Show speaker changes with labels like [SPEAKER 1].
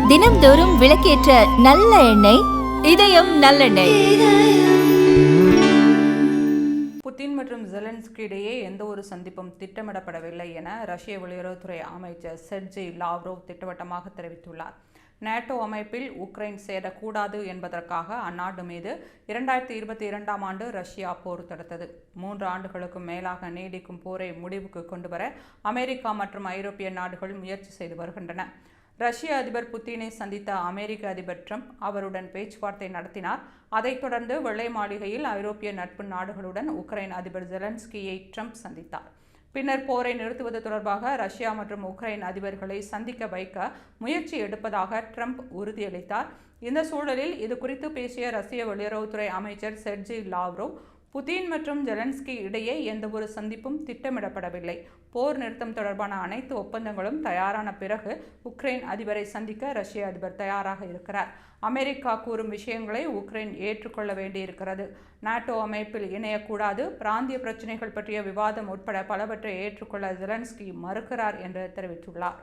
[SPEAKER 1] தினம்தோறும் விளக்கேற்ற நல்ல எண்ணெய் இதயம் நல்லெண்ணெய்.
[SPEAKER 2] புதின் மற்றும் ஜெலன்ஸ்கி இடையே எந்த ஒரு சந்திப்பும் திட்டமிடப்படவில்லை என ரஷ்ய வெளியுறவுத்துறை அமைச்சர் செர்ஜி லாவ்ரோவ் திட்டவட்டமாக தெரிவித்துள்ளார். நேட்டோ அமைப்பில் உக்ரைன் சேரக்கூடாது என்பதற்காக அந்நாடு மீது 2022ஆம் ஆண்டு ரஷ்யா போர் தொடுத்தது. 3 ஆண்டுகளுக்கும் மேலாக நீடிக்கும் போரை முடிவுக்கு கொண்டுவர அமெரிக்கா மற்றும் ஐரோப்பிய நாடுகள் முயற்சி செய்து வருகின்றன. ரஷ்ய அதிபர் புதினை சந்தித்த அமெரிக்க அதிபர் ட்ரம்ப் அவருடன் பேச்சுவார்த்தை நடத்தினார். அதைத் தொடர்ந்து வெள்ளை மாளிகையில் ஐரோப்பிய நட்பு நாடுகளுடன் உக்ரைன் அதிபர் ஜெலன்ஸ்கியை ட்ரம்ப் சந்தித்தார். பின்னர் போரை நிறுத்துவது தொடர்பாக ரஷ்யா மற்றும் உக்ரைன் அதிபர்களை சந்திக்க வைக்க முயற்சி எடுப்பதாக ட்ரம்ப் உறுதியளித்தார். இந்த சூழலில் இது குறித்து பேசிய ரஷ்ய வெளியுறவுத்துறை அமைச்சர் செர்ஜி லாவ்ரோவ், புதின் மற்றும் ஜெலன்ஸ்கி இடையே எந்தவொரு சந்திப்பும் திட்டமிடப்படவில்லை. போர் நிறுத்தம் தொடர்பான அனைத்து ஒப்பந்தங்களும் தயாரான பிறகு உக்ரைன் அதிபரை சந்திக்க ரஷ்ய அதிபர் தயாராக இருக்கிறார். அமெரிக்கா கூறும் விஷயங்களை உக்ரைன் ஏற்றுக்கொள்ள வேண்டியிருக்கிறது. நாட்டோ அமைப்பில் இணையக்கூடாது, பிராந்திய பிரச்சினைகள் பற்றிய விவாதம் உட்பட பலவற்றை ஏற்றுக்கொள்ள ஜெலன்ஸ்கி மறுக்கிறார் என்று தெரிவித்துள்ளார்.